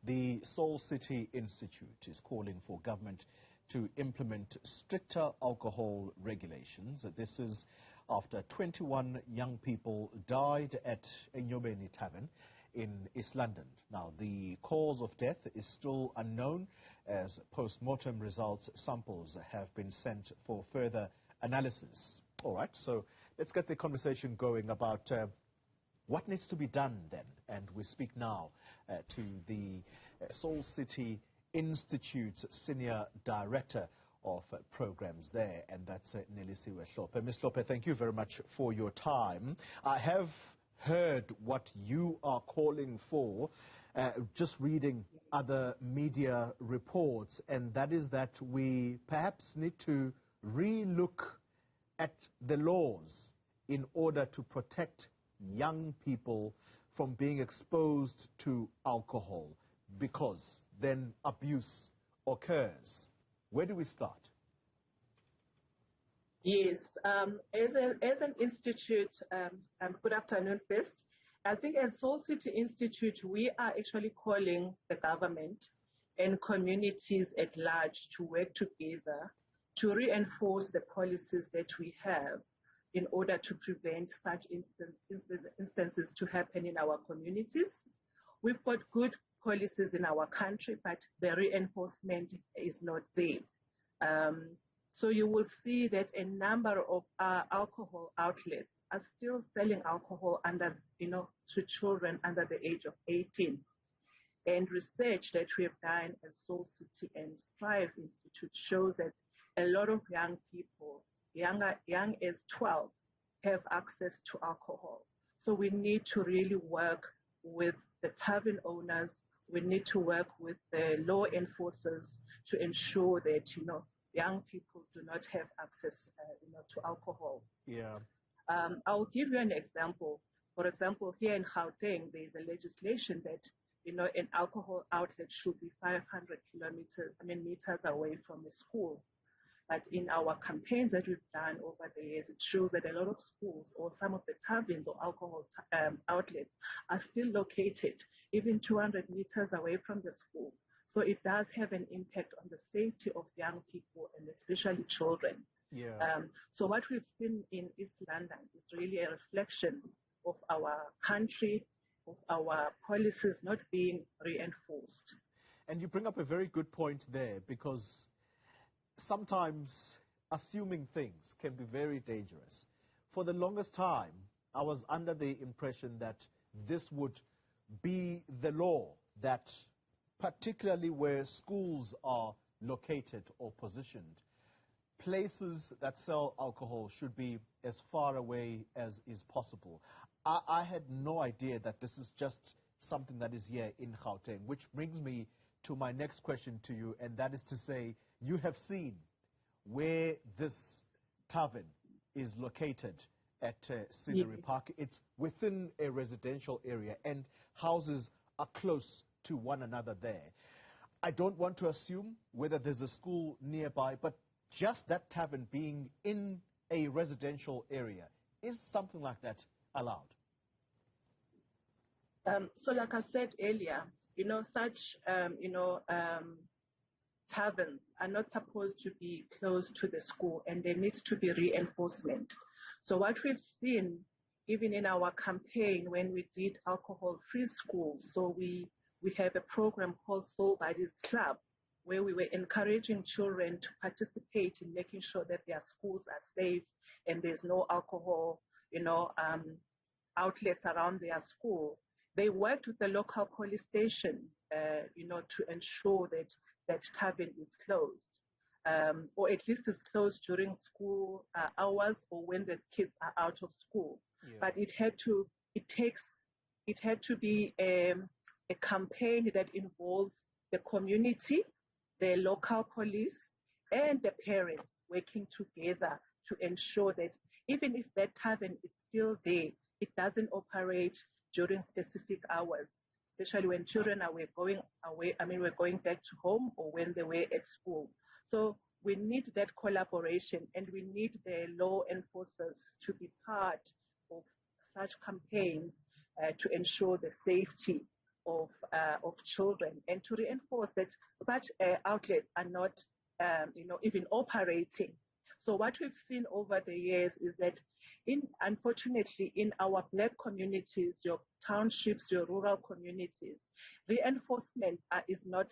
The Soul City Institute is calling for government to implement stricter alcohol regulations. This is after 21 young people died at Enyobeni Tavern in East London. Now, the cause of death is still unknown, as post-mortem results samples have been sent for further analysis. All right, so let's get the conversation going about what needs to be done then. And we speak now to the Soul City Institute's Senior Director of Programs there, and that's Nelisiwe Hlophe. Ms. Hlophe, thank you very much for your time. I have heard what you are calling for, just reading other media reports, and that is that we perhaps need to re-look at the laws in order to protect young people from being exposed to alcohol, because then abuse occurs. Where do we start? Yes, as an institute, good afternoon first. I think as Soul City Institute, we are actually calling the government and communities at large to work together to reinforce the policies that we have in order to prevent such instances to happen in our communities. We've got good policies in our country, but the reinforcement is not there. So you will see that a number of alcohol outlets are still selling alcohol to children under the age of 18. And research that we have done at Soul City and Strive Institute shows that a lot of young people, young as 12, have access to alcohol. So we need to really work with the tavern owners. We need to work with the law enforcers to ensure that, young people do not have access, to alcohol. Yeah. I'll give you an example. For example, here in Gauteng, there is a legislation that, an alcohol outlet should be 500 meters away from a school. But in our campaigns that we've done over the years, it shows that a lot of schools or some of the taverns or alcohol outlets are still located even 200 meters away from the school. So it does have an impact on the safety of young people and especially children. Yeah. So what we've seen in East London is really a reflection of our country, of our policies not being reinforced. And you bring up a very good point there, because sometimes assuming things can be very dangerous. For the longest time, I was under the impression that this would be the law, that particularly where schools are located or positioned, places that sell alcohol should be as far away as is possible. I had no idea that this is just something that is here in Gauteng, which brings me to my next question to you, and that is to say, you have seen where this tavern is located at Scenery Park. It's within a residential area and houses are close to one another there. I don't want to assume whether there's a school nearby, but just that tavern being in a residential area, is something like that allowed? So like I said earlier, such, taverns are not supposed to be close to the school, and there needs to be reinforcement. So what we've seen, even in our campaign when we did alcohol-free schools, so we have a program called Soul Buddies Club, where we were encouraging children to participate in making sure that their schools are safe and there's no alcohol, outlets around their school. They worked with the local police station, to ensure that that tavern is closed, or at least is closed during school hours or when the kids are out of school. Yeah. But it had to be a campaign that involves the community, the local police, and the parents working together to ensure that even if that tavern is still there, it doesn't operate during specific hours, especially when children are going away. We're going back to home or when they were at school. So we need that collaboration, and we need the law enforcers to be part of such campaigns to ensure the safety of children, and to reinforce that such outlets are not, even operating. So what we've seen over the years is that, unfortunately, in our black communities, your townships, your rural communities, reinforcement is not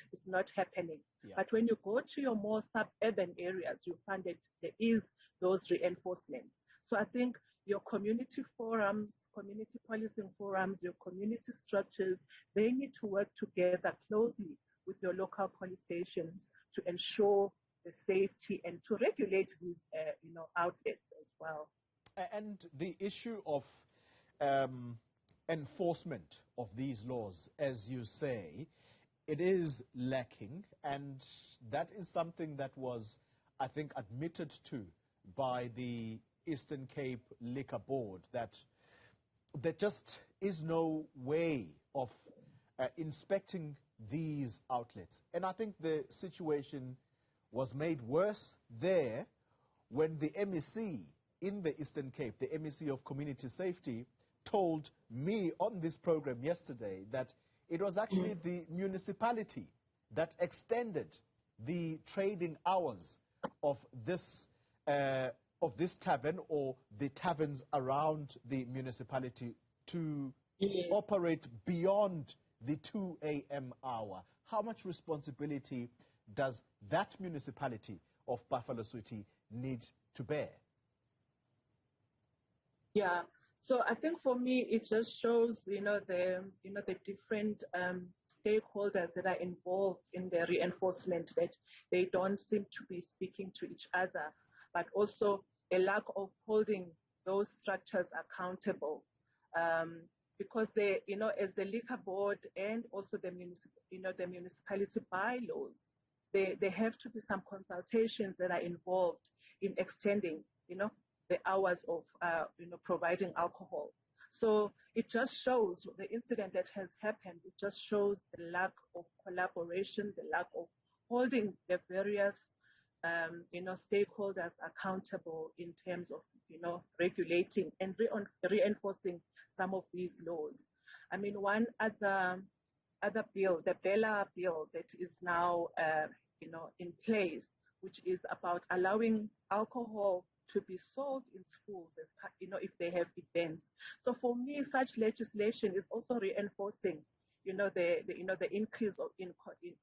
happening. Yeah. But when you go to your more suburban areas, you find that there is those reinforcements. So I think your community forums, community policing forums, your community structures, they need to work together closely with your local police stations to ensure the safety and to regulate these, outlets as well. And the issue of enforcement of these laws, as you say, it is lacking, and that is something that was, I think, admitted to by the Eastern Cape Liquor Board, that there just is no way of inspecting these outlets. And I think the situation was made worse there when the MEC in the Eastern Cape, the MEC of Community Safety, told me on this program yesterday that it was actually the municipality that extended the trading hours of this tavern, or the taverns around the municipality, to operate beyond the 2 a.m. hour. How much responsibility does that municipality of Buffalo City need to bear? Yeah. So I think for me, it just shows, the different stakeholders that are involved in the reinforcement, that they don't seem to be speaking to each other, but also a lack of holding those structures accountable. Because they, as the liquor board and also the municipality bylaws, there have to be some consultations that are involved in extending, the hours of, providing alcohol. So it just shows the incident that has happened. It just shows the lack of collaboration, the lack of holding the various, stakeholders accountable in terms of, regulating and reinforcing some of these laws. I mean, one other bill, the Bella bill that is now, in place, which is about allowing alcohol to be sold in schools, as if they have events. So for me, such legislation is also reinforcing, the increase in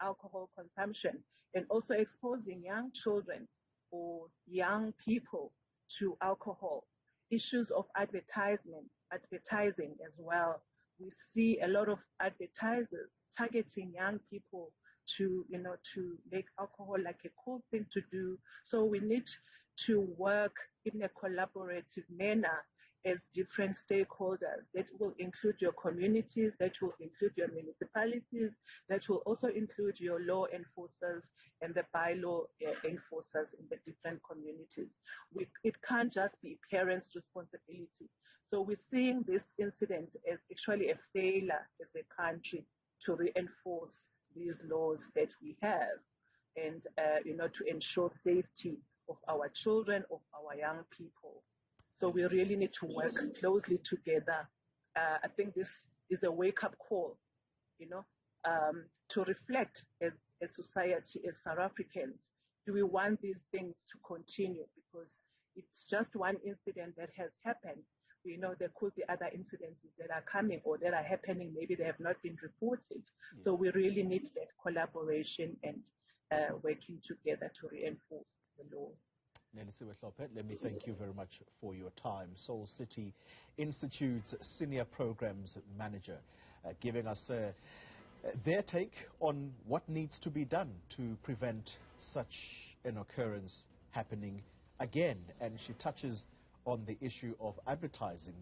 alcohol consumption, and also exposing young children or young people to alcohol. Issues of advertising as well. We see a lot of advertisers targeting young people to make alcohol like a cool thing to do. So we need to work in a collaborative manner as different stakeholders. That will include your communities, that will include your municipalities, that will also include your law enforcers and the bylaw enforcers in the different communities. It can't just be parents' responsibility. So we're seeing this incident as actually a failure as a country to reinforce these laws that we have, and to ensure safety of our children, of our young people. So we really need to work closely together. I think this is a wake-up call, to reflect as a society, as South Africans. Do we want these things to continue? Because it's just one incident that has happened. We know there could be other incidences that are coming or that are happening. Maybe they have not been reported. Yeah. So we really need that collaboration and working together to reinforce the laws. Nelisiwe Hlophe, let me thank you very much for your time. Soul City Institute's Senior Programs Manager, giving us their take on what needs to be done to prevent such an occurrence happening again. And she touches on the issue of advertising.